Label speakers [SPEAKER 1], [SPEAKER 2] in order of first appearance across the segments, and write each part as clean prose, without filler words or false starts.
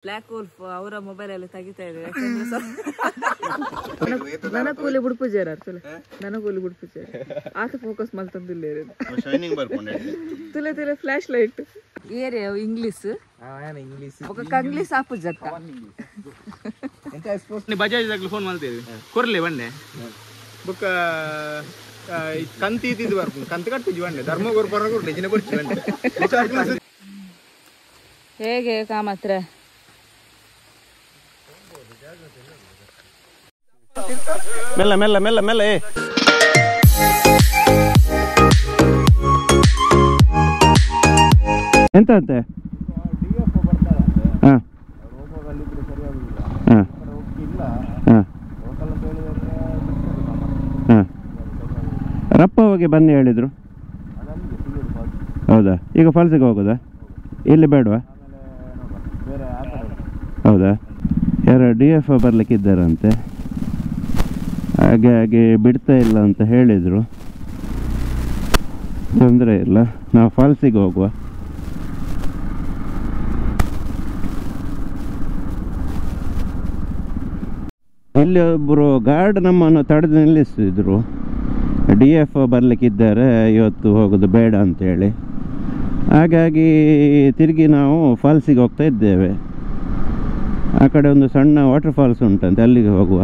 [SPEAKER 1] Block wolf ಅವರ mobile ಅಲ್ಲಿ ತೆಗಿತಾ ಇದೆ ನನ್ನ ಕೂಲಿ ಬಿಡ್ಪೂಜಾರ ನನ್ನ ಕೂಲಿ ಬಿಡ್ಪೂಜಾರ ಆತ ಫೋಕಸ್ ಮಲ್ತಂದಿಲ್ಲ ತುಲೆ ತುಲೆ ಫ್ಲಾಶ್ ಲೈಟ್ ಏರೆ ಇಂಗ್ಲಿಷ್ ఒక కంగ్లీష్ ఆపు జక్క
[SPEAKER 2] ಬಜಾಜ್ ಫೋನ್ ಮಾಡ್ತೇವೆ ಕೊರ್ಲೆ ಬಂಡೆ ಬುಕ್ಕ ಕಂತಿ ಇದ್ದಿದ್ದು ಬರ್ತೀನಿ ಕಂತು ಕಟ್ತಿದ್ವಿ ಬಂಡೆ ಧರ್ಮಗೋರ್ ಪರಗೋರ್ ಡಿಜಿನ ಬರ್ತೀವಿ ಬಂಡೆ
[SPEAKER 1] ಹೇಗೆ ಕಾಮತ್ರ
[SPEAKER 2] ಮೆಲ್ಲ ಮೆಲ್ಲ ಮೆಲ್ಲ ಮೆಲ್ಲ ಎಂತ ಅಂತೆ ರಪ್ಪ ಹೋಗಿ ಬನ್ನಿ ಹೇಳಿದ್ರು. ಹೌದಾ, ಈಗ ಫಾಲ್ಸಿಗೆ ಹೋಗೋದಾ? ಇಲ್ಲಿ ಬೇಡವಾ? ಹೌದಾ, ಯಾರು DF ಬರ್ಲಿಕ್ಕಿದ್ದಾರಂತೆ, ಹಾಗೆ ಬಿಡ್ತಾ ಇಲ್ಲ ಅಂತ ಹೇಳಿದರು. ತೊಂದರೆ ಇಲ್ಲ, ನಾವು ಫಾಲ್ಸಿಗೆ ಹೋಗುವ. ಇಲ್ಲಿ ಒಬ್ಬರು ಗಾರ್ಡ್ ನಮ್ಮನ್ನು ತಡೆದು ನಿಲ್ಲಿಸಿದ್ರು. DF ಬರಲಿಕ್ಕಿದ್ದಾರೆ, ಇವತ್ತು ಹೋಗೋದು ಬೇಡ ಅಂತೇಳಿ. ಹಾಗಾಗಿ ತಿರುಗಿ ನಾವು ಫಾಲ್ಸಿಗೆ ಹೋಗ್ತಾ ಇದ್ದೇವೆ. ಆ ಕಡೆ ಒಂದು ಸಣ್ಣ ವಾಟರ್ ಫಾಲ್ಸ್ ಉಂಟಂತೆ, ಅಲ್ಲಿಗೆ ಹೋಗುವ.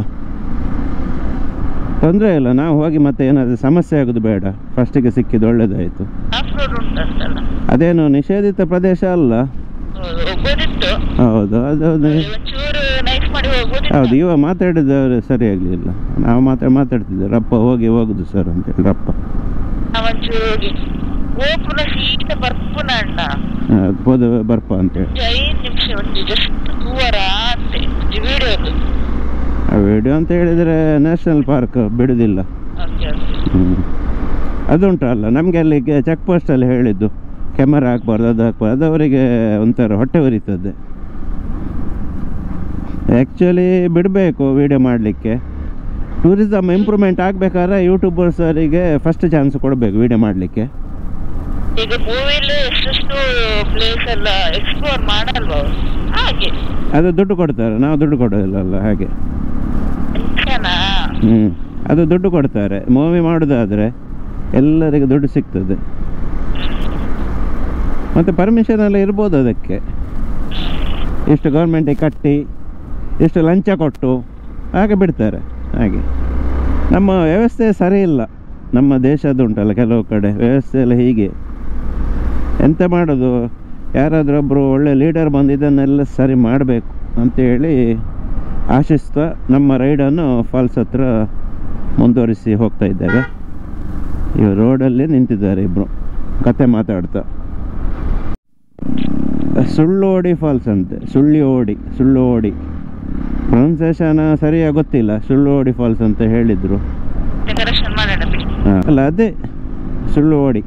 [SPEAKER 2] ತೊಂದರೆ ಇಲ್ಲ, ನಾವು ಹೋಗಿ ಮತ್ತೆ ಏನಾದರೂ ಸಮಸ್ಯೆ ಆಗೋದು ಬೇಡ. ಫಸ್ಟಿಗೆ ಸಿಕ್ಕಿದ್ದು ಒಳ್ಳೇದಾಯಿತು. ಅದೇನು ನಿಷೇಧಿತ ಪ್ರದೇಶ ಅಲ್ಲ. ಹೌದು, ಅದೌದು ಹೌದು. ಇವಾಗ ಮಾತಾಡಿದವರು ಸರಿ ಆಗಲಿಲ್ಲ. ನಾವು ಮಾತಾಡ್ತಿದ್ದೇವೆ, ರಪ್ಪ ಹೋಗುದು ಸರ್ ಅಂತೇಳಿ. ರಪ್ಪ ಬರ್ಪ ಅಂತೇಳಿ ವಿಡಿಯೋ ಅಂತ ಹೇಳಿದರೆ ನ್ಯಾಷನಲ್ ಪಾರ್ಕ್ ಬಿಡುದಿಲ್ಲ. ಅದುಂಟಲ್ಲ ನಮಗೆ ಅಲ್ಲಿ ಚೆಕ್ ಪೋಸ್ಟಲ್ಲಿ ಹೇಳಿದ್ದು, ಕ್ಯಾಮರಾ ಹಾಕ್ಬಾರ್ದು, ಅದು ಹಾಕ್ಬಾರ್ದು. ಅದು ಅವರಿಗೆ ಒಂಥರ ಹೊಟ್ಟೆ ಉರಿತದೆ. ಆ್ಯಕ್ಚುಲಿ ಬಿಡಬೇಕು ವಿಡಿಯೋ ಮಾಡಲಿಕ್ಕೆ. ಟೂರಿಸಮ್ ಇಂಪ್ರೂವ್ಮೆಂಟ್ ಆಗಬೇಕಾದ್ರೆ ಯೂಟ್ಯೂಬರ್ಸರಿಗೆ ಫಸ್ಟ್ ಚಾನ್ಸ್ ಕೊಡಬೇಕು ವಿಡಿಯೋ ಮಾಡಲಿಕ್ಕೆ.
[SPEAKER 1] ಈಗ ಮೂವಿಲಿ ಎಷ್ಟೆಷ್ಟು ಪ್ಲೇಸ್ ಎಲ್ಲ ಎಕ್ಸ್ಪ್ಲೋರ್ ಮಾಡಲ್ವ, ಹಾಗೆ
[SPEAKER 2] ಅದು ದುಡ್ಡು ಕೊಡ್ತಾರೆ, ನಾವು ದುಡ್ಡು ಕೊಡೋದಿಲ್ಲ. ಹಾಗೆ ಅದು ದುಡ್ಡು ಕೊಡ್ತಾರೆ. ಮೂವಿ ಮಾಡೋದಾದರೆ ಎಲ್ಲರಿಗೂ ದುಡ್ಡು ಸಿಗ್ತದೆ. ಮತ್ತು ಪರ್ಮಿಷನ್ ಎಲ್ಲ ಇರ್ಬೋದು ಅದಕ್ಕೆ. ಇಷ್ಟು ಗೌರ್ಮೆಂಟಿಗೆ ಕಟ್ಟಿ, ಇಷ್ಟು ಲಂಚ ಕೊಟ್ಟು ಹಾಗೆ ಬಿಡ್ತಾರೆ. ಹಾಗೆ ನಮ್ಮ ವ್ಯವಸ್ಥೆ ಸರಿ ಇಲ್ಲ. ನಮ್ಮ ದೇಶದ್ದು ಉಂಟಲ್ಲ ಕೆಲವು ಕಡೆ ವ್ಯವಸ್ಥೆ ಎಲ್ಲ ಹೀಗೆ. ಎಂತ ಮಾಡೋದು, ಯಾರಾದರೂ ಒಬ್ಬರು ಒಳ್ಳೆ ಲೀಡರ್ ಬಂದು ಇದನ್ನೆಲ್ಲ ಸರಿ ಮಾಡಬೇಕು ಅಂತೇಳಿ ಆಶಿಸ್ತಾ ನಮ್ಮ ರೈಡನ್ನು ಫಾಲ್ಸ್ ಹತ್ರ ಮುಂದುವರಿಸಿ ಹೋಗ್ತಾ ಇದ್ದಾರೆ. ಇವು ರೋಡಲ್ಲಿ ನಿಂತಿದ್ದಾರೆ ಇಬ್ಬರು ಕತೆ ಮಾತಾಡ್ತಾ. ಸುಳ್ಳೋಡಿ ಫಾಲ್ಸ್ ಅಂತೆ, ಸುಳ್ಳೋಡಿ ಪ್ರೊನೌನ್ಸಿಯೇಷನ್ ಸರಿಯಾಗಿ ಗೊತ್ತಿಲ್ಲ. ಸುಳ್ಳೋಡಿ ಫಾಲ್ಸ್ ಅಂತ ಹೇಳಿದರು. ಅಲ್ಲ ಅದೇ ಸುಳ್ಳೋಡಿ,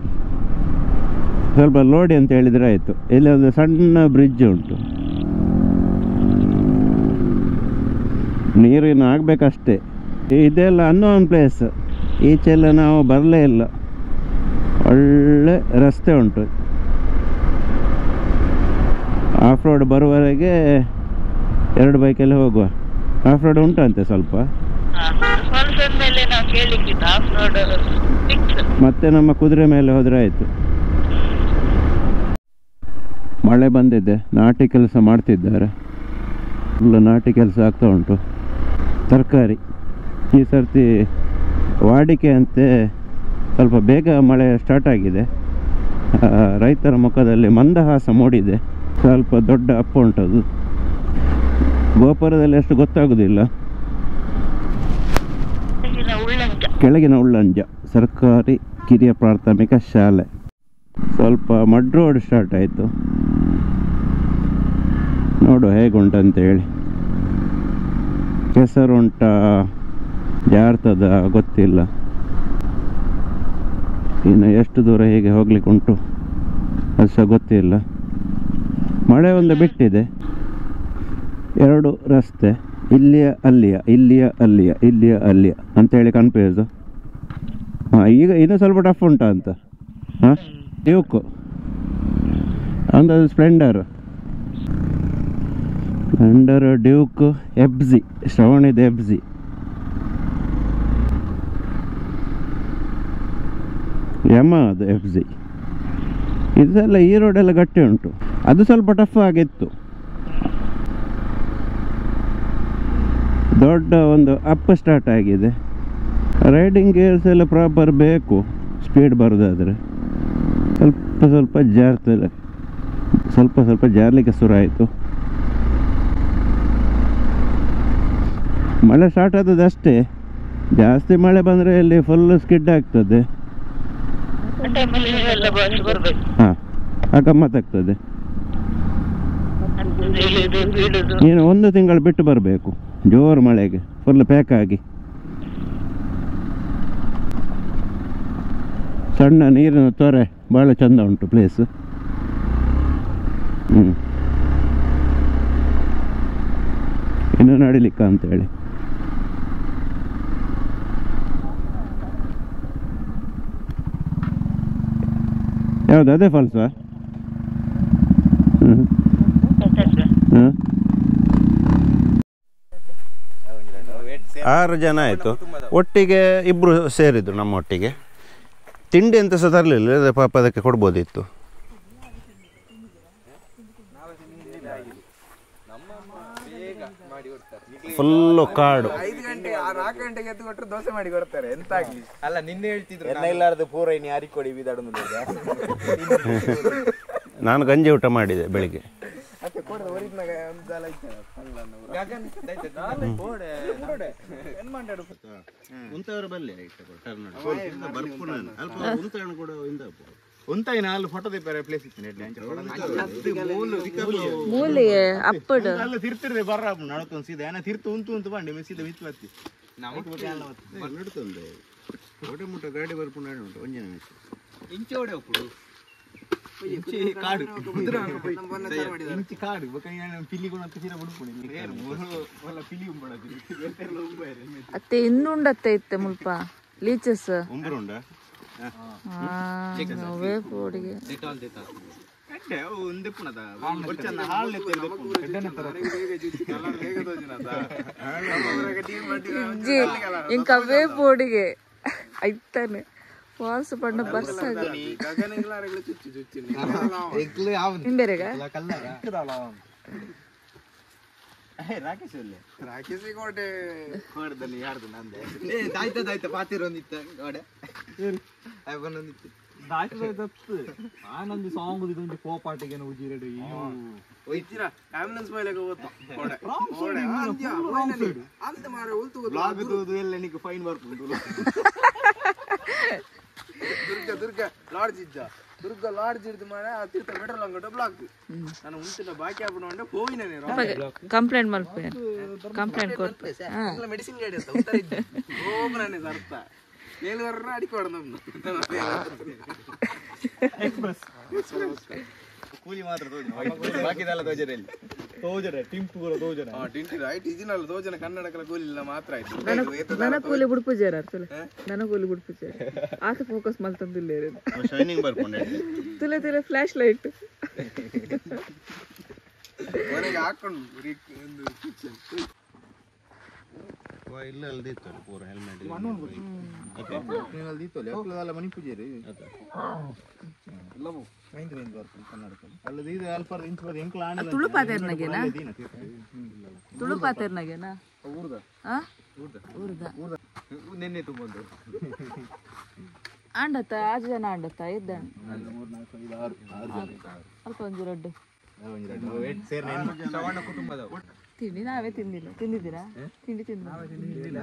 [SPEAKER 2] ಸ್ವಲ್ಪ ಲೋಡಿ ಅಂತ ಹೇಳಿದರೆ ಆಯಿತು. ಇಲ್ಲಿ ಒಂದು ಸಣ್ಣ ಬ್ರಿಡ್ಜ್ ಉಂಟು, ನೀರಿನ ಆಗಬೇಕಷ್ಟೇ. ಇದೆಲ್ಲ ಅನ್ನೋನ್ ಪ್ಲೇಸ್, ಈಚೆಲ್ಲ ನಾವು ಬರಲೇ ಇಲ್ಲ. ಒಳ್ಳೆ ರಸ್ತೆ ಉಂಟು. ಆಫ್ ರೋಡ್ ಬರುವವರೆಗೆ 2 ಬೈಕಲ್ಲಿ ಹೋಗುವ. ಆಫ್ ರೋಡ್ ಉಂಟಂತೆ ಸ್ವಲ್ಪ. ಮತ್ತೆ ನಮ್ಮ ಕುದುರೆ ಮೇಲೆ ಹೋದರೆ ಆಯಿತು. ಮಳೆ ಬಂದಿದೆ, ನಾಟಿ ಕೆಲಸ ಮಾಡ್ತಿದ್ದಾರೆ. ಫುಲ್ಲು ನಾಟಿ ಕೆಲಸ ಆಗ್ತಾ ಉಂಟು. ತರಕಾರಿ ಈ ಸರ್ತಿ ವಾಡಿಕೆ ಅಂತೆ ಸ್ವಲ್ಪ ಬೇಗ ಮಳೆ ಸ್ಟಾರ್ಟ್ ಆಗಿದೆ. ರೈತರ ಮುಖದಲ್ಲಿ ಮಂದಹಾಸ ಮೂಡಿದೆ. ಸ್ವಲ್ಪ ದೊಡ್ಡ ಅಪ್ಪ ಉಂಟದು. ಗೋಪುರದಲ್ಲಿ ಅಷ್ಟು ಗೊತ್ತಾಗೋದಿಲ್ಲ. ಕೆಳಗಿನ ಉಳ್ಳಂಜ ಸರ್ಕಾರಿ ಕಿರಿಯ ಪ್ರಾಥಮಿಕ ಶಾಲೆ. ಸ್ವಲ್ಪ ಮಡ್ ರೋಡ್ ಸ್ಟಾರ್ಟ್ ಆಯಿತು. ನೋಡು ಹೇಗುಂಟಂತೇಳಿ. ಕೆಸರುಂಟ ಜಾರ್ತದ ಗೊತ್ತಿಲ್ಲ. ಇನ್ನು ಎಷ್ಟು ದೂರ ಹೇಗೆ ಹೋಗ್ಲಿಕ್ಕೆ ಉಂಟು ಅದು ಸಹ ಗೊತ್ತಿಲ್ಲ. ಮಳೆ ಒಂದು ಬಿಟ್ಟಿದೆ. 2 ರಸ್ತೆ, ಇಲ್ಲಿಯ ಅಲ್ಲಿಯ ಅಂತೇಳಿ ಕನ್ಫ್ಯೂಸು. ಈಗ ಇನ್ನೂ ಸ್ವಲ್ಪ ಟಫ್ ಉಂಟಾ ಅಂತ. ಡ್ಯೂಕು, ಒಂದು ಸ್ಪ್ಲೆಂಡರ್. ಅಂಡರ್ ಡ್ಯೂಕ್ ಎಬ್ಸಿ, ಶ್ರವಣಿದ ಎಬ್ಸಿ. ಯಮ ಅದು ಎಬ್ಸಿ. ಇದೆಲ್ಲ ಈ ರೋಡೆಲ್ಲ ಗಟ್ಟಿ ಉಂಟು, ಅದು ಸ್ವಲ್ಪ ಟಫ್ ಆಗಿತ್ತು. ದೊಡ್ಡ ಒಂದು ಅಪ್ ಸ್ಟಾರ್ಟ್ ಆಗಿದೆ. ರೈಡಿಂಗ್ ಗೇರ್ಸ್ ಎಲ್ಲ ಪ್ರಾಪರ್ ಬೇಕು ಸ್ಪೀಡ್ ಬರೋದಾದರೆ. ಸ್ವಲ್ಪ ಜಾರ್ತದೆ, ಸ್ವಲ್ಪ ಜಾರಲಿಕ್ಕೆ ಶುರು ಆಯಿತು. ಮಳೆ ಸ್ಟಾರ್ಟ್ ಆದದ್ದು ಅಷ್ಟೇ, ಜಾಸ್ತಿ ಮಳೆ ಬಂದರೆ ಇಲ್ಲಿ ಫುಲ್ ಸ್ಕಿಡ್ ಆಗ್ತದೆ. ಹಾಂ, ಗಮ್ಮತ್ತಾಗ್ತದೆ. ನೀನು 1 ತಿಂಗಳು ಬಿಟ್ಟು ಬರಬೇಕು ಜೋರು ಮಳೆಗೆ, ಫುಲ್ ಪ್ಯಾಕ್ ಆಗಿ. ಸಣ್ಣ ನೀರಿನ ತೊರೆ ಭಾಳ ಚಂದ ಉಂಟು ಪ್ಲೇಸ್. ಇನ್ನು ನಡಿಲಿಕ್ಕ ಅಂತೇಳಿ. ಯಾವುದು ಅದೇ ಫಾಲ್ಸಾ? 6 ಜನ ಆಯಿತು. ಒಟ್ಟಿಗೆ ಇಬ್ಬರು ಸೇರಿದ್ರು ನಮ್ಮೊಟ್ಟಿಗೆ. ತಿಂಡಿ ಅಂತ ಸಹ ತರಲಿಲ್ಲ, ಅದೇ ಪಾಪ ಅದಕ್ಕೆ ಕೊಡ್ಬೋದಿತ್ತು. ಫುಲ್ಲು ಕಾಡು.
[SPEAKER 3] 5 ಗಂಟೆ 4 ಗಂಟೆಗೆ ಎದ್ದು ಕೊಟ್ಟರೆ ದೋಸೆ ಮಾಡಿ ಕೊಡ್ತಾರೆ. ಎಂತ ಆಗ್ಲಿ
[SPEAKER 4] ಅಲ್ಲ, ನಿನ್ನೆ ಹೇಳ್ತಿದ್ರು ಎಲ್ಲ ಇಲ್ಲಾರ್ದು ಪೂರ ಇನ್ನು ಯಾರಿಕೊಡಿ ಬಿದಾಡೋದು.
[SPEAKER 2] ನಾನು ಗಂಜಿ ಊಟ ಮಾಡಿದೆ ಬೆಳಿಗ್ಗೆ.
[SPEAKER 4] ಫೋಟೋ ತೆಪ್ಪಾರೆ ಪ್ಲೇಸ್
[SPEAKER 1] ಮೂಲಿಗೆ ಅಪ್ಪಡು
[SPEAKER 4] ತಿರ್ತಿರ್ದೆ ಬರ್ರ ನಡ್ಕೊಂಡು ಸೀದಾ ಏನ ತಿರ್ತು ಉಂತು ಬಂಡಿ ಸೀದಾ ಮಿತ್ ಬತ್ತಿ ನಡುತ್ತಂದೆ ಒಡೆ ಮುಟ್ಟ ಗಾಡಿ ಬರ್ಪುಂಡು ಉಂಟು ಒಂಜಿನ ಮಿಸ್ ಇಂಚೆ ಒಡೆ ಒಪ್ಪುಡು ಕಾಡು ಇಂಚಿ ಕಾಡು ಪಿಲ್ಲಿ ಕೂಡ ಸೀರಾ ಬಿಡ್ಕೊಂಡು ಪಿಲ್ಲಿ
[SPEAKER 1] ಅತ್ತೆ ಇನ್ನುಂಡತ್ತೆ ಇತ್ತೆ ಮುಲ್ಪ ಲೀಚಸ್
[SPEAKER 2] ಉಂಬರುಂಡ
[SPEAKER 1] ಅವೇ ಪೋಡಿಗೆ ఇంక అవే పోడిగే అయితేనే ఫాల్స్ పడిన బస్ ఇంబెరేగా
[SPEAKER 3] ರಾಕೇಶ್ ಕೋಟೆ
[SPEAKER 4] ಆನಂದ್ ಸಾಂಗ್ ಇದೊಂದು ಕೋಪಾಟಿಗೆ ಉಜಿರಡು
[SPEAKER 3] ಆಂಬುಲೆನ್ಸ್ ಮೇಲೆ
[SPEAKER 4] ಎಲ್ಲ ನಿಮಗೆ ಫೈನ್ ಬರ್ಬೋದು.
[SPEAKER 3] ದುರ್ಗ ಲಾಡ್ಜ್ ಇದ್ದ ದುರ್ಗ ಲಾಡ್ಜ್ ಇರ್ದು ಮಾಡೆ ಆ ತೀರ್ಥ ಪೆಟ್ರೋಲ್ ಅಂಗಡಿ ಬ್ಲಾಕ್ ನಾನು ಮುಂಚಿನ ಬಾಕಿ ಹಾಕೊಂಡು ಹೋಗಿನೇ
[SPEAKER 1] ಕಂಪ್ಲೇಂಟ್ ಮಾಡ್ತೀನಿ ಕಂಪ್ಲೇಂಟ್ ಕೊಡ್ತೆ
[SPEAKER 3] ಮೆಡಿಸಿನ್ ಗಾಡಿ ಅಂತ ಹೋಗ್ರಾನೆ ಅರ್ಥ ಏಳುವರೆ ಅಡಿಕೋಡ
[SPEAKER 4] ಕೂಲಿ ಮಾತ್ರ ಬಾಕಿದೆಲ್ಲ ತೋಜರಲ್ಲಿ ತೋಜರೆ ಟಿಂಪು ತೋಜನ
[SPEAKER 3] ರೈಟ್ ಇದೀನಲ್ಲ ತೋಜನ ಕನ್ನಡಕಲ ಕೂಲಿ ಇಲ್ಲ ಮಾತ್ರ ಆಯ್ತು
[SPEAKER 1] ನನ್ನ ಕೂಲಿ ಬಿಡ್ಪೂಜಾರ ನನ್ನ ಕೂಲಿ ಬಿಡ್ಪೂಜಾರ ಆತ ಫೋಕಸ್ ಮಲ್ತಂದಿಲ್ಲ
[SPEAKER 2] ಶೈನಿಂಗ್ ಬರ್ಕೊಂಡೆ
[SPEAKER 1] ತುಲೆ ತುಲೆ ಫ್ಲಾಶ್ ಲೈಟ್
[SPEAKER 3] ಮನೆಗೆ ಹಾಕೊಂಡು
[SPEAKER 2] ಇಲ್ಲ ಅಲ್ದಿತ್ತು ಪೂರ ಹೆಲ್ಮೆಟ್
[SPEAKER 4] ಅಲ್ಲ ಮನಿ ಪೂಜೆ
[SPEAKER 1] ತುಳುಪಾತೇರ್ನಾಗೇನಾ ತುಳುಪಾತೇರ್ನಾಗೇನಾ
[SPEAKER 4] ನಿನ್ನೆ ತುಂಬಂದು
[SPEAKER 1] ಆಂಡತ್ತ 6 ಜನ ಆಂಡತ್ತ ಇದ್ದ ಅಲ್ಪ ಒಂದು ರೊಡ್ಡು ತಿಂಡಿ ನಾವೇ ತಿಂದಿಲ್ಲ ತಿಂದಿದ್ದೀರಾ ತಿಂಡಿ ತಿಂದಿಲ್ಲ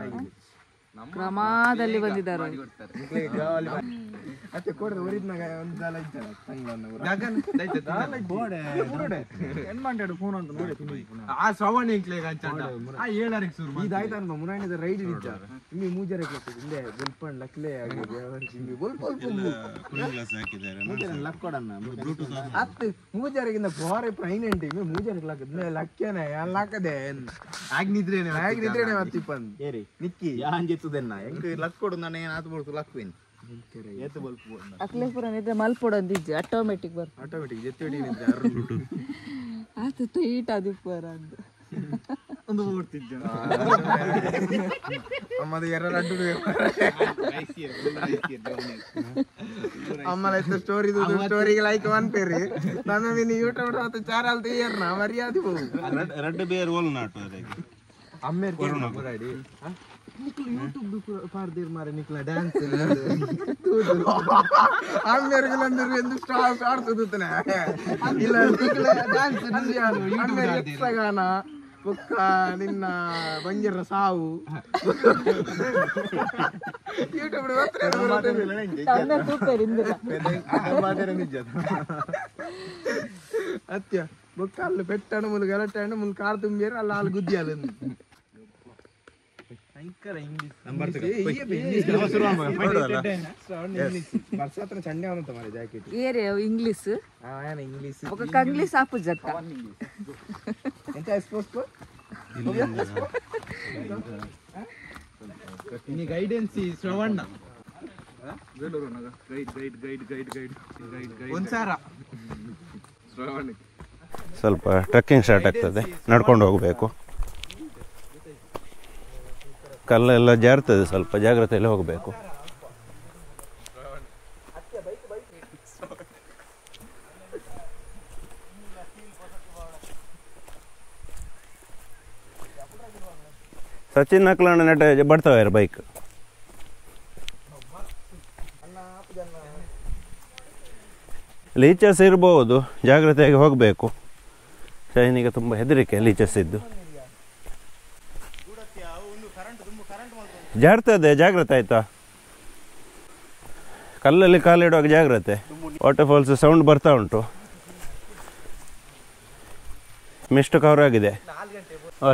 [SPEAKER 1] ಕ್ರಮದಲ್ಲಿ ಬಂದಿದ್ದಾರೆ
[SPEAKER 3] ಅತ್ತೆ ಕೊಡದ ಒರಿದ್ನಾಗ ಒಂದು ದಾಲ ಇದ್ದಾಳೆ
[SPEAKER 4] ಏನ್ ಮಾಡ್ಯಾಡು ಫೋನ್ ಅಂತ ನೋಡಿ ಆ ಶ್ರವಣ ಇಂಕ್ಲೇಗ ಅಂಚಂಡ ಆ 7 ಶುರು
[SPEAKER 3] ಇದಾಯ್ತು ಅನ್ಬ ಮುರಾಣಿದ ರೈಡ್ ಇದ್ದ ಇಮ್ಮಿ ಮೂಜರೆ ಹಿಂದೆ ಬೆಲ್ಪಂಡ್ ಲಕ್ಲೆ ಆಗಿದೆ ಇಮ್ಮಿ ಬೋಲ್ ಬೋಲ್
[SPEAKER 2] ಗ್ಲಾಸ್ ಹಾಕಿದ್ದಾರೆ
[SPEAKER 3] ಲಕ್ಕೊಡನ್ನ ಅತ್ತೆ ಮೂಜರೆಗಿಂದ ಬಾರೆ ಪ್ರೈನೆಂಟ್ ಇಮ್ಮಿ ಮೂಜರೆ ಲಕ್ಕದ ಲಕ್ಕೇನೆ ಲಕ್ಕದೆ ಆಗ್ನಿದ್ರೇನೆ ಮತ್ತಿಪ್ಪನ್
[SPEAKER 4] ಏರಿ ನಿಕ್ಕಿ ಯಾಂಜಿತ್ತುದೆನ್ನ ಎಂಕ ಲಕ್ಕೊಡು ನಾನು ಏನು ಆತು ಬೋಳ್ತು ಲಕ್ವೇನ್ ಏತು ಬಲ್ಪು
[SPEAKER 1] ಅಕ್ಲೇಪುರ ನಿದ್ರೆ ಮಲ್ಪೊಡಂದಿಜ್ಜೆ ಆಟೋಮೆಟಿಕ್ ಬರ್
[SPEAKER 3] ಆಟೋಮೆಟಿಕ್ ಜೆತ್ತಿಡಿ
[SPEAKER 1] ಆತ ಟೈಟ್ ಆದಿಪ್ಪರ ಅಂತ
[SPEAKER 4] ಒಂದು ಓಡ್ತಿದ್ದ
[SPEAKER 3] ಅಮ್ಮದು ಎರ ಲಡ್ಡು ಅಮ್ಮಲ ಇತ್ತು ಸ್ಟೋರಿಗೆ ಲೈಕ್ ಅನ್ಪೇರಿ ನನ್ನ ನೀನು ಯೂಟ್ಯೂಬ್ ಹೊತ್ತು ಚಾನಲ್ ತೀಯರ್ನ ಮರ್ಯಾದೆ ಹೋಗು
[SPEAKER 2] ரெண்டு பேர் ஓல் நாட்டு ಅದಕ್ಕೆ
[SPEAKER 3] ಅಮ್ಮೇರ್ ಕೊರಾಡಿ ಯೂಟ್ಯೂಬ್ ಪಾರ್ದಿರ್ ಮಾರೆ ನಿಕ್ಲ ಡ್ಯಾನ್ಸ್ ಅಮ್ಮೇರ್ಗಳಂದ್ರೆ ಎಂದು ಸ್ಟಾಪ್ ಆಡ್ತದನೆ ಇಲ್ಲ ನಿಕ್ಲ ಡ್ಯಾನ್ಸ್ ಅಮ್ಮೇರ್ ಯಕ್ಷಗಾನ ಬೊಕ್ಕ ನಿನ್ನ ಬಂಗಿರ ಸಾವು ಯೂಟ್ಯೂಬ್ ಅತ್ಯ ಬೊಕ್ಕ ಅಲ್ಲಿ ಪೆಟ್ಟಣ ಮುಲ್ ಗಲಟೆ ಮುಲ್ ಕಾರ್ ತುಂಬಿರ ಅಲ್ಲ ಅಲ್ಲಿ ಗುದ್ದಿ ಅಲ್ಲ
[SPEAKER 1] ఇంగ్లీష్ ఒక కంగ్లీష్ ఆపు జక్క
[SPEAKER 3] ಗೈಡೆನ್ಸಿ ಶ್ರವಣ್ಣ ಒಂದ್ಸಾರ
[SPEAKER 2] ಸ್ವಲ್ಪ ಟ್ರೆಕ್ಕಿಂಗ್ ಸ್ಟಾರ್ಟ್ ಆಗ್ತದೆ ನಡ್ಕೊಂಡು ಹೋಗಬೇಕು ಕಲ್ಲೆಲ್ಲ ಜಾರ್ತದೆ ಸ್ವಲ್ಪ ಜಾಗ್ರತೆಯಲ್ಲಿ ಹೋಗಬೇಕು ಸಚಿನ್ ನಕ್ಲಣ್ಣ ನೆಟ್ಟ ಬರ್ತಾವೆ ಬೈಕ್ ಲೀಚಸ್ ಇರ್ಬೋದು ಜಾಗ್ರತೆಯಾಗಿ ಹೋಗಬೇಕು ಶೈನಿಗೆ ತುಂಬ ಹೆದರಿಕೆ ಲೀಚಸ್ ಇದ್ದು ಜಾರ್ತದೆ ಜಾಗ್ರತೆ ಆಯ್ತಾ ಕಲ್ಲಲ್ಲಿ ಕಾಲಿಡುವಾಗ ಜಾಗ್ರತೆ ವಾಟರ್ ಫಾಲ್ಸ್ ಸೌಂಡ್ ಬರ್ತಾ ಉಂಟು ಮಿಸ್ಟ್ ಕವರ್ ಆಗಿದೆ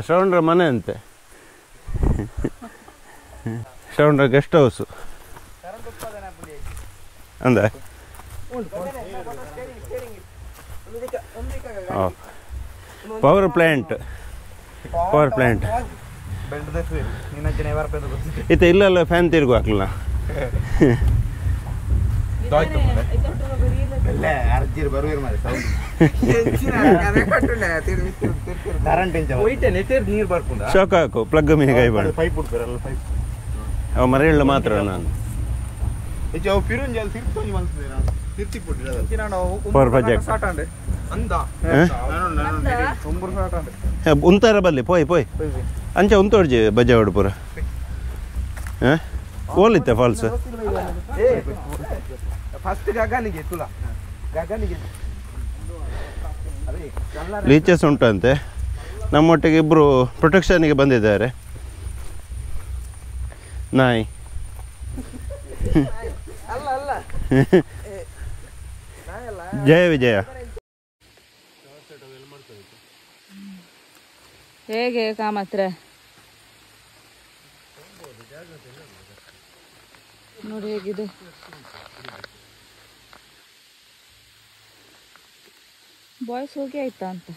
[SPEAKER 2] ಶ್ರವಣ್ರ ಮನೆ ಅಂತೆ ಶ್ರವಣ್ರ ಗೆಸ್ಟ್ ಹೌಸು ಅಂದ ಪವರ್ ಪ್ಲಾಂಟ್ ಇತ್ತು ಇಲ್ಲೆಲ್ಲ ಫ್ಯಾನ್ ತಿರುಗು ಹಾಕ್ಲಿಲ್ಲ ಶಾಕ್ ಹಾಕು ಪ್ಲಗ್ ಮೀನು ಕೈ ಬಾಡ ಅವ ಮರೆಯಲ್ಲ ಮಾತ್ರ ನಾನು ಪವರ್ ಪ್ರಾಜೆಕ್ಟ್ ಉಂತಾರ ಬಲ್ಲಿ ಪೋಯ್ ಪೋಯ್ ಅಂಚೆ ಉಂತೋಡ್ಜಿ ಬಜ್ಜಾವಡು ಪೂರ ಓಲಿತ್ತೆ ಫಾಲ್ಸ್ ಲೀಚಸ್ ಉಂಟಂತೆ ನಮ್ಮೊಟ್ಟಿಗೆ ಇಬ್ಬರು ಪ್ರೊಟೆಕ್ಷನ್ಗೆ ಬಂದಿದ್ದಾರೆ ನಾಯಿ ಜಯ ವಿಜಯ
[SPEAKER 1] ಹೇಗೆ ಕಾಮತ್ರ ನೋಡಿ ಹೇಗಿದೆ ಬಾಯ್ಸ್ ಹೋಗಿ ಆಯ್ತಾ ಅಂತ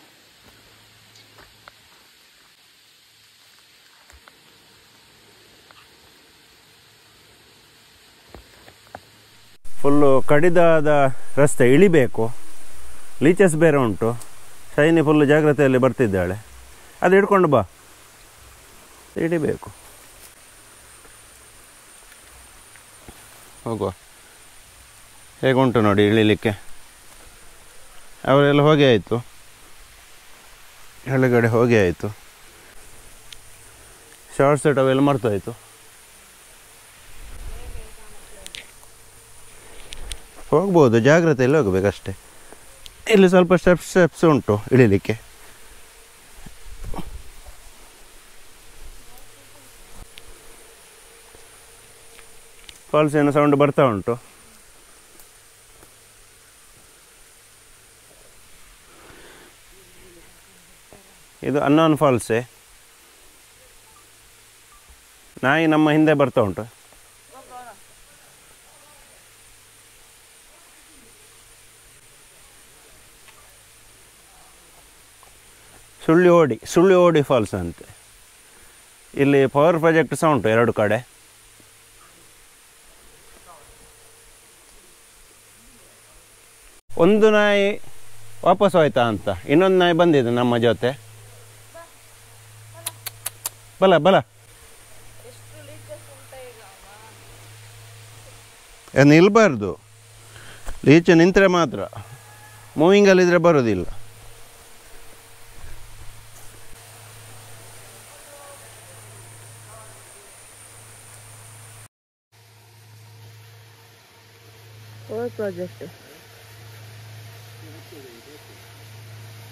[SPEAKER 2] ಫುಲ್ಲು ಕಡಿದಾದ ರಸ್ತೆ ಇಳಿಬೇಕು ಲೀಚಸ್ ಬೇರೆ ಉಂಟು ಶೈನಿ ಫುಲ್ಲು ಜಾಗ್ರತೆಯಲ್ಲಿ ಬರ್ತಿದ್ದಾಳೆ ಅದು ಹಿಡ್ಕೊಂಡು ಬಾ ಹಿಡಿಬೇಕು ಹೋಗುವ ಹೇಗುಂಟು ನೋಡಿ ಇಳಿಲಿಕ್ಕೆ ಅವರೆಲ್ಲ ಹೋಗಿ ಆಯಿತು ಕೆಳಗಡೆ ಹೋಗಿ ಆಯಿತು ಶಾರ್ಟ್ ಸೆಟ್ ಅವೆಲ್ಲ ಮರ್ತೋಯ್ತು ಹೋಗ್ಬೋದು ಜಾಗ್ರತೆಯಲ್ಲಿ ಹೋಗ್ಬೇಕಷ್ಟೆ ಇಲ್ಲಿ ಸ್ವಲ್ಪ ಸ್ಟೆಪ್ಸ್ ಉಂಟು ಇಳಿಲಿಕ್ಕೆ ಫಾಲ್ಸ್ ಏನೋ ಸೌಂಡ್ ಬರ್ತಾ ಉಂಟು ಇದು ಅನ್ನೋನ್ ಫಾಲ್ಸೇ ನಾಯಿ ನಮ್ಮ ಹಿಂದೆ ಬರ್ತಾ ಉಂಟು ಸುಳ್ಳಿ ಓಡಿ ಫಾಲ್ಸ್ ಅಂತೆ ಇಲ್ಲಿ ಪವರ್ ಪ್ರಾಜೆಕ್ಟ್ ಸಹ ಉಂಟು ಎರಡು ಕಡೆ ಒಂದು ನಾಯಿ ವಾಪಸ್ ಹೋಯ್ತಾ ಅಂತ ಇನ್ನೊಂದು ನಾಯಿ ಬಂದಿದೆ ನಮ್ಮ ಜೊತೆ ಬಲ ಬಲ ನಿಲ್ಬಾರ್ದು, ಈಚೆ ನಿಂತರೆ ಮಾತ್ರ, ಮೂವಿಂಗಲ್ಲಿದ್ದರೆ ಬರೋದಿಲ್ಲ.
[SPEAKER 1] ಪ್ರಾಜೆಕ್ಟ್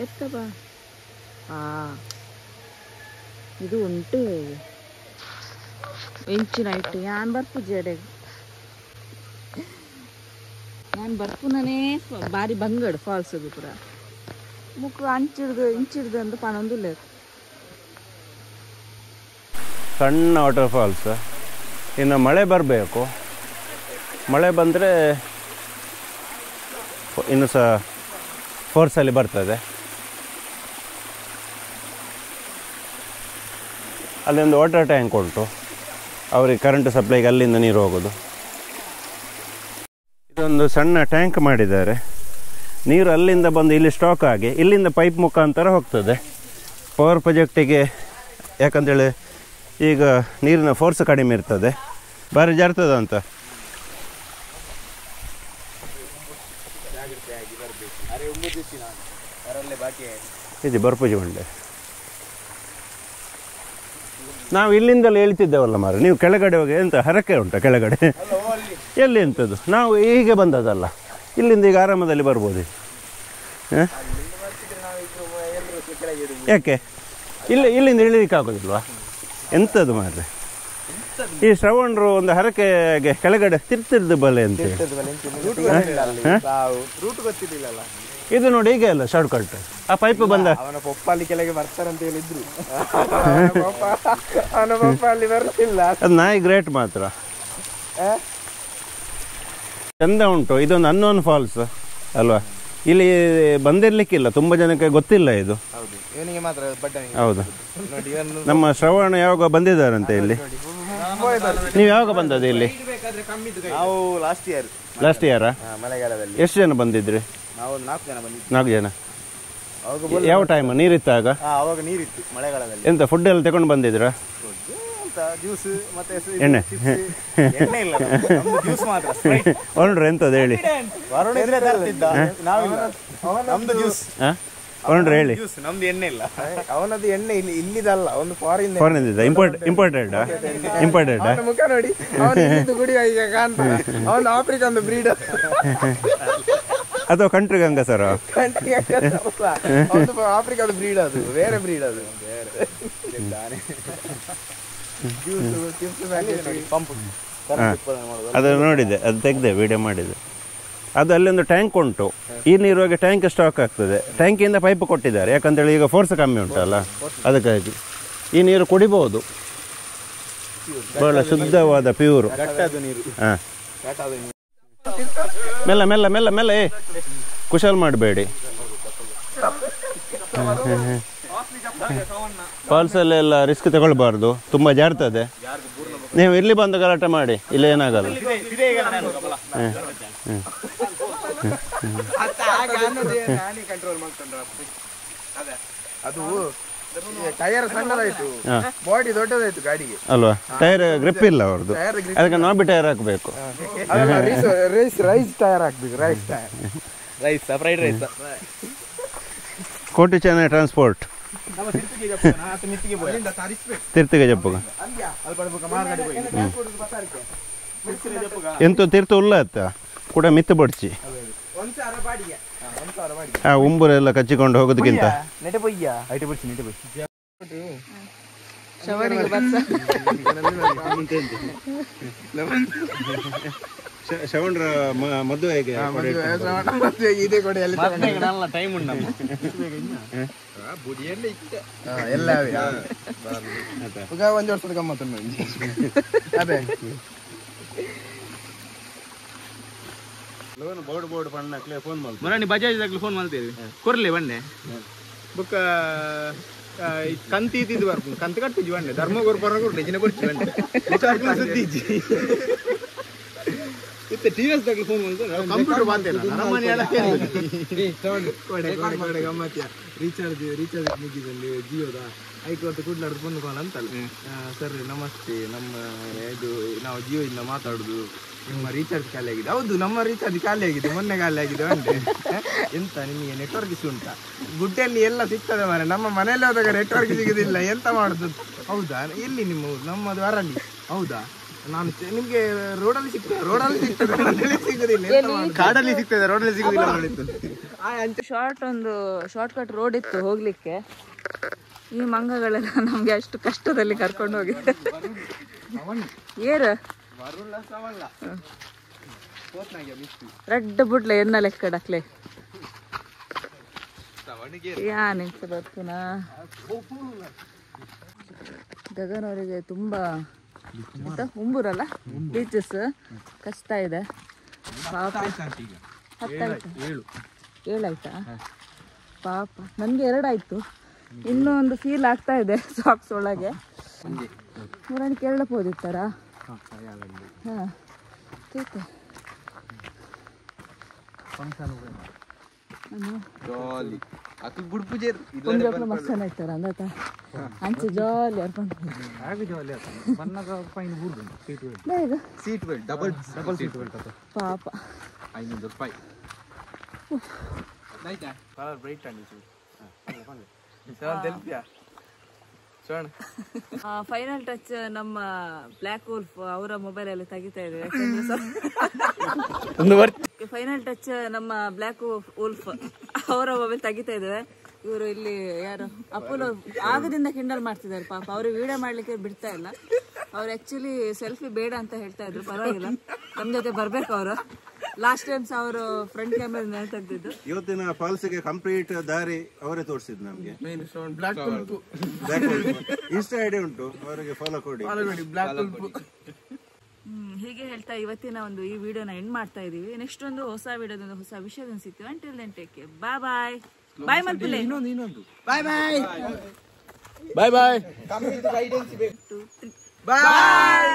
[SPEAKER 1] ಎತ್ತಬಾ. ಇದು ಉಂಟು ಇಂಚಿನೈಟ್ ಯಾನ್ ಬರ್ಪುಜೆಡೆಗೆ ನಾನು ಬರ್ಪುನೇ ಬಾರಿ ಬಂಗಡ್ ಫಾಲ್ಸ್ ಅದು ಪೂರ ಮುಖ ಇಂಚಿಡ್ದು ಅಂತ ಪಣೊಂದಿಲ್ಲ.
[SPEAKER 2] ಸಣ್ಣ ವಾಟರ್ ಫಾಲ್ಸ್. ಇನ್ನು ಮಳೆ ಬರಬೇಕು, ಮಳೆ ಬಂದರೆ ಇನ್ನು ಸಹ ಫೋರ್ಸಲ್ಲಿ ಬರ್ತದೆ. ಅಲ್ಲೊಂದು ವಾಟರ್ ಟ್ಯಾಂಕ್ ಉಂಟು, ಅವರಿಗೆ ಕರೆಂಟ್ ಸಪ್ಲೈಗೆ ಅಲ್ಲಿಂದ ನೀರು ಹೋಗೋದು. ಇದೊಂದು ಸಣ್ಣ ಟ್ಯಾಂಕ್ ಮಾಡಿದ್ದಾರೆ, ನೀರು ಅಲ್ಲಿಂದ ಬಂದು ಇಲ್ಲಿ ಸ್ಟಾಕ್ ಆಗಿ ಇಲ್ಲಿಂದ ಪೈಪ್ ಮುಖಾಂತರ ಹೋಗ್ತದೆ ಪವರ್ ಪ್ರಾಜೆಕ್ಟಿಗೆ. ಯಾಕಂತೇಳಿ ಈಗ ನೀರಿನ ಫೋರ್ಸ್ ಕಡಿಮೆ ಇರ್ತದೆ, ಭಾರಿ ಜಾರ್ತದೆ ಅಂತ. ಇದು ಬರ್ಪೂಜಿ ಬಂಡೆ. ನಾವು ಇಲ್ಲಿಂದಲೇ ಹೇಳ್ತಿದ್ದೇವಲ್ಲ ಮಾರು, ನೀವು ಕೆಳಗಡೆ ಹೋಗಿ ಎಂತ ಹರಕೆ ಉಂಟ ಕೆಳಗಡೆ? ಎಲ್ಲಿ ಎಂಥದ್ದು, ನಾವು ಹೀಗೆ ಬಂದದಲ್ಲ, ಇಲ್ಲಿಂದ ಈಗ ಆರಾಮದಲ್ಲಿ ಬರ್ಬೋದು. ಯಾಕೆ ಇಲ್ಲಿಂದ ಇಳಿಲಿಕ್ಕೆ ಆಗೋದಿಲ್ವಾ? ಎಂಥದ್ದು ಮಾರ್ರೆ, ಈ ಶ್ರವಣರು ಒಂದು ಹರಕೆಗೆ ಕೆಳಗಡೆ ತಿರ್ತಿರ್ದು ಬಲೆ ಅಂತ. ಇದು ನೋಡಿ ಹೀಗೆ ಅಲ್ಲ ಶಾರ್ಟ್ ಕಟ್. ಆ ಪೈಪ್ ಬಂದ
[SPEAKER 3] ಅವನ ಪಪ್ಪ ಅಲ್ಲಿ ಕೆಳಗೆ ಬರ್ತಾರಂತ ಹೇಳಿದ್ರು, ಅವನ ಪಪ್ಪ ಅಲ್ಲಿ ಬರ್ತಿಲ್ಲ.
[SPEAKER 2] ಅದು ನಾಯಿ ಗ್ರೇಟ್ ಮಾತ್ರ, ಚಂದ ಉಂಟು. ಇದೊಂದು ಅನ್ನೋನ್ ಫಾಲ್ಸ್ ಅಲ್ವಾ, ಇಲ್ಲಿ ಬಂದಿರ್ಲಿಕ್ಕಿಲ್ಲ, ತುಂಬ ಜನಕ್ಕೆ ಗೊತ್ತಿಲ್ಲ ಇದು. ಹೌದು, ನಮ್ಮ ಶ್ರವಣ ಯಾವಾಗ ಬಂದಿದ್ದಾರಂತೆ ಇಲ್ಲಿ. ನೀವು ಯಾವಾಗ ಬಂದದ್ದು ಇಲ್ಲಿ?
[SPEAKER 3] ನಾವು ಲಾಸ್ಟ್ ಇಯರ್
[SPEAKER 2] ಮಳೆಗಾಲದಲ್ಲಿ. ಎಷ್ಟು ಜನ ಬಂದಿದ್ರಿ?
[SPEAKER 3] ನಾವು 4 ಜನ ಬಂದಿದ್ವಿ.
[SPEAKER 2] 4 ಜನ. ಯಾವ ಟೈಮ್? ನೀರಿತ್ತಾಗ?
[SPEAKER 3] ಅವಾಗ ನೀರಿತ್ತು ಮಳೆಗಾಲದಲ್ಲಿ.
[SPEAKER 2] ಎಂತ ಫುಡ್ ಎಲ್ಲ ತಗೊಂಡು ಬಂದಿದ್ರಾ?
[SPEAKER 3] ಜ್ಯೂಸ್ ಮತ್ತೆ
[SPEAKER 2] ಎಣ್ಣೆ
[SPEAKER 3] ಇಲ್ಲ, ಜ್ಯೂಸ್ ಮಾತ್ರ.
[SPEAKER 2] ಹೊರಡ್ರಿ ಎಂತದ್ದು ಹೇಳಿ.
[SPEAKER 3] ನಮ್ದು ಜ್ಯೂಸ್
[SPEAKER 2] ಹೊರಡ್ರಿ ಹೇಳಿ.
[SPEAKER 3] ನಮ್ದು ಎಣ್ಣೆ ಇಲ್ಲ, ಅವನದು ಎಣ್ಣೆ ಇಲ್ಲಿದಲ್ಲ, ಒಂದು ಫಾರಿನ್
[SPEAKER 2] ಇಂಪೋರ್ಟೆಡ್
[SPEAKER 3] ಮುಖ ನೋಡಿ ಗುಡಿ ಈಗ ಕಾಣ್ತದೆ. ಅವನು ಆಫ್ರಿಕನ್ ಬ್ರೀಡ್
[SPEAKER 2] ಅಥವಾ ಕಂಟ್ರಿ ಗಂಗ ಸರ್?
[SPEAKER 3] ಆಫ್ರಿಕಾದ ಬ್ರೀಡ್, ಅದು ಬೇರೆ ಬ್ರೀಡ್. ಅದು
[SPEAKER 2] ಅದು ನೋಡಿದೆ, ಅದು ತೆಗೆದೆ, ವಿಡಿಯೋ ಮಾಡಿದೆ. ಅದು ಅಲ್ಲೊಂದು ಟ್ಯಾಂಕ್ ಉಂಟು, ಈ ನೀರು ಹೋಗಿ ಟ್ಯಾಂಕ್ ಸ್ಟಾಕ್ ಆಗ್ತದೆ. ಟ್ಯಾಂಕಿಂದ ಪೈಪ್ ಕೊಟ್ಟಿದ್ದಾರೆ, ಯಾಕಂತೇಳಿ ಈಗ ಫೋರ್ಸ್ ಕಮ್ಮಿ ಉಂಟಲ್ಲ, ಅದಕ್ಕಾಗಿ ಈ ನೀರು ಕುಡಿಬಹುದು. ಬಹಳ ಶುದ್ಧವಾದ ಪ್ಯೂರು. ಹಾಂ, ಮೆಲ್ಲ ಮೆಲ್ಲ ಮೆಲ್ಲ ಮೆಲ್ಲ, ಕುಶಲ್ ಮಾಡಬೇಡಿ. ಫಾಲ್ಸಲ್ಲೆಲ್ಲ ರಿಸ್ಕ್ ತಗೊಳ್ಬಾರ್ದು, ತುಂಬ ಜಾರ್ತದೆ. ನೀವು ಇಲ್ಲಿ ಬಂದು ಗಲಾಟೆ ಮಾಡಿ, ಇಲ್ಲಿ ಏನಾಗಲ್ಲ.
[SPEAKER 3] ಅದು ಟೈರ್ ಸಣ್ಣದಾಯ್ತು, ಬಾಡಿ ದೊಡ್ಡದಾಯ್ತು ಗಾಡಿಗೆ
[SPEAKER 2] ಅಲ್ವಾ. ಟೈರ್ ಗ್ರಿಪ್ ಇಲ್ಲ ಅವ್ರದ್ದು, ಅದಕ್ಕೆ ನಾಬಿ ಟೈರ್ ಹಾಕಬೇಕು.
[SPEAKER 3] ರೈಸ್ ಟೈರ್ ಹಾಕ್ಬೇಕು, ರೈಸ್ ಫ್ರೈಡ್ ರೈಸ್.
[SPEAKER 2] ಕೋಟಿ ಚೆನ್ನೈ ಟ್ರಾನ್ಸ್ಪೋರ್ಟ್ ತಿರ್ತಿಗೆ ಜಪ್ಪುಗ ಎಂತ ತಿರ್ತು ಉಲ್ಲ ಅತ್ತ ಕೂಡ ಮಿತ್ತು ಬಡ್ಚಿ ಉಂಬುರೆಲ್ಲ ಕಚ್ಚಿಕೊಂಡು ಹೋಗೋದಕ್ಕಿಂತ ಶ್ರವಣರ ಮದುವೆಗೆ
[SPEAKER 3] ಇದೇ ಕೊಡಿ,
[SPEAKER 4] ಟೈಮ್ ಉಂಟು
[SPEAKER 3] ಎಲ್ಲ ಒಂದು ವರ್ಷದ ಗಮ್ಮತ್ತು ಅದೇ
[SPEAKER 2] ಬೋರ್ಡ್ ಪಣ್ಣಕ್ಲೆ ಫೋನ್ ಮಾಡ್ತೀವಿ.
[SPEAKER 4] ಮರಾಣಿ ಬಜಾಜ್ ಫೋನ್ ಮಾಡ್ತೀವಿ ಕೊರ್ಲೆ ಬಣ್ಣೆ ಬುಕ್ಕ ಕಂತಿ ಇದ್ದಿದ್ದು ಬರ್ತೀನಿ ಕಂತು ಕಟ್ಟಿದ್ವಿ ಬಣ್ಣೆ ಧರ್ಮಗೋರ್ ಪರ ಕೊಡ್ಲಿ ಜಿನ ಕೊಡ್ತೀವಿ ಬಣ್ಣೆ ಸುದ್ದಿ ಇತ್ತೆ ಟಿವಿಎಸ್ ದಾಗ ಫೋನ್ ಮಾಡ್ತಾರೆ ಕಂಪ್ಯೂಟರ್ ಬಂದಿಲ್ಲ ನಮ್ಮನೆ ಎಲ್ಲ ಕೊಡೆ ಗಮ್ಮತ್ಯ ರೀಚಾರ್ಜ್ ಮುಗಿದಲ್ಲಿ ಜಿಯೋದ ಐಕೆ ಹೊತ್ತು ಕೂಡ್ಲಾಡ್ದು ಬಂದು ಅಂತಲ್ಲ ಸರ್ ನಮಸ್ತೆ ನಮ್ಮ ಇದು ನಾವು ಜಿಯೋ ಇಂದ ಮಾತಾಡುದು ನಿಮ್ಮ ರೀಚಾರ್ಜ್ ಖಾಲಿ ಆಗಿದೆ. ಹೌದು ನಮ್ಮ ರೀಚಾರ್ಜ್ ಖಾಲಿ ಆಗಿದೆ, ಮೊನ್ನೆ ಖಾಲಿ ಆಗಿದೆ ಅಂದ್ರೆ ಎಂತ ನಿಮಗೆ ನೆಟ್ವರ್ಕ್ ಇಶ್ಯೂ ಉಂಟಾ? ಗುಡ್ಡೆಯಲ್ಲಿ ಎಲ್ಲ ಸಿಗ್ತದೆ ಮಾರೆ, ನಮ್ಮ ಮನೇಲಿ ಹೋದಾಗ ನೆಟ್ವರ್ಕ್ ಸಿಗುದಿಲ್ಲ, ಎಂತ ಮಾಡುದು? ಹೌದಾ, ಎಲ್ಲಿ ನಿಮ್ಮ ನಮ್ಮದು ಅರಲ್ಲಿ? ಹೌದಾ, ನಾನು ನಿಮ್ಗೆ ರೋಡಲ್ಲಿ ಸಿಗ್ತದೆ ಸಿಗುದಿಲ್ಲ, ಕಾಡಲ್ಲಿ ಸಿಗ್ತದೆ, ರೋಡಲ್ಲಿ ಸಿಗುದಿಲ್ಲ.
[SPEAKER 1] ಶಾರ್ಟ್ ಕಟ್ ರೋಡ್ ಇತ್ತು ಹೋಗ್ಲಿಕ್ಕೆ. ಈ ಮಂಗಗಳೆಲ್ಲ ನಮ್ಗೆ ಅಷ್ಟು ಕಷ್ಟದಲ್ಲಿ ಕರ್ಕೊಂಡು ಹೋಗಿದೆ. ಏರು ರೆಡ್ ಬುಡ್ಲ ಎನ್ನ ಲೆಕ್ಕ ಡಕ್ಲೆ ಯಾನೆ ಬರ್ತೀನಾ. ಗಗನ್ ಅವರಿಗೆ ತುಂಬಾ ಉಂಬೂರಲ್ಲ ಬೀಚಸ್ ಕಷ್ಟ ಇದೆ. ಏಳಾಯ್ತಾ ಪಾಪ, ನನಗೆ 2 ಆಯ್ತು. ಇನ್ನೂ ಒಂದು ಫೀಲ್ ಆಗ್ತಾ ಇದೆ ಸಾಕ್ಸ್ ಒಳಗೆ. ಮೂರನೇ ಕೇರಳ ಹೋದಿತ್ತಾರ. ಹಾಂ ठीक है
[SPEAKER 4] ಜಾಲಿ ಅಕಲ್ ಗುಡ್ ಪೂಜೆ
[SPEAKER 1] ಪುಂಜಾಪುರ ಮಸ್ತ್ ಚೆನ್ನಾಗಿರ್ತಾರ ಅಂದಾತ ಅಂಚೆ ಜಾಲಿ ಅರ್ಕೊಂಡು
[SPEAKER 4] ಹಾಗೆ ಜಾಲಿ ಆತ ಬನ್ನಗ ಫೈನ್ ಬೂರ್ದು seat belt double seat belt ಅದು
[SPEAKER 1] ಪಾಪ
[SPEAKER 4] 500 ರೂಪಾಯಿ ನೈತಾ ಕಲರ್ ಬ್ರೈಟ್ ಆಗಿದೆ ಸರ್ ತೆಲ್ಪಿಯಾ ಸೋಣ.
[SPEAKER 1] ಫೈನಲ್ ಟಚ್ ನಮ್ಮ ಬ್ಲ್ಯಾಕ್ ವೂಲ್ಫ್ ಅವರ ಮೊಬೈಲ್ ಅಲ್ಲಿ ತೆಗಿತಾ ಇದೆ. ಫೈನಲ್ ಟಚ್ ನಮ್ಮ ಬ್ಲ್ಯಾಕ್ ವೂಲ್ಫ್ ಅವರ ಮೊಬೈಲ್ ತೆಗಿತಾ ಇದ್ದೇವೆ. ಇವರು ಇಲ್ಲಿ ಯಾರು ಅಪೋಲೋ ಆಗದಿಂದ ಕಿಂಡಲ್ ಮಾಡ್ತಿದ್ದಾರೆ ಪಾಪ. ಅವ್ರಿಗೆ ವಿಡಿಯೋ ಮಾಡ್ಲಿಕ್ಕೆ ಬಿಡ್ತಾ ಇಲ್ಲ. ಅವ್ರು ಆಕ್ಚುಲಿ ಸೆಲ್ಫಿ ಬೇಡ ಅಂತ ಹೇಳ್ತಾ ಇದ್ರು. ಪರವಾಗಿಲ್ಲ, ನಮ್ ಜೊತೆ ಬರ್ಬೇಕು ಅವರು. ಲಾಸ್ಟ್ ಟೈಮ್ಸ್ ಅವರು ಫ್ರಂಟ್ ಕ್ಯಾಮೆರಾ ತೆಗ್ದಿದ್ದು.
[SPEAKER 2] ಇವತ್ತಿನ ಫಾಲ್ಸ್ಗೆ ಕಂಪ್ಲೀಟ್ ದಾರಿ ಅವರೇ ತೋರಿಸಿದ್ರು ನಮ್ಗೆ. ಇನ್ಸ್ಟಾ ಐಡಿ ಉಂಟು, ಅವರಿಗೆ ಫಾಲೋ ಕೊಡಿ.
[SPEAKER 1] ಹೀಗೆ ಹೇಳ್ತಾ ಇವತ್ತಿನ ಒಂದು ಈ ವಿಡಿಯೋನ ಎಂಡ್ ಮಾಡ್ತಾ ಇದೀವಿ. ನೆಕ್ಸ್ಟ್ ಒಂದು ಹೊಸ ವಿಡಿಯೋದೊಂದು ಹೊಸ ವಿಷಯದಿಂದ ಸಿಗ್ತೀವಿ. Until then take care. Bye bye. Bye ಮಲ್ಪುಲೆ.
[SPEAKER 4] ಇನ್ನೊಂದು ಬಾಯ್ ಬಾಯ್ ಬಾಯ್ ಬಾಯ್. ಬಾಯ್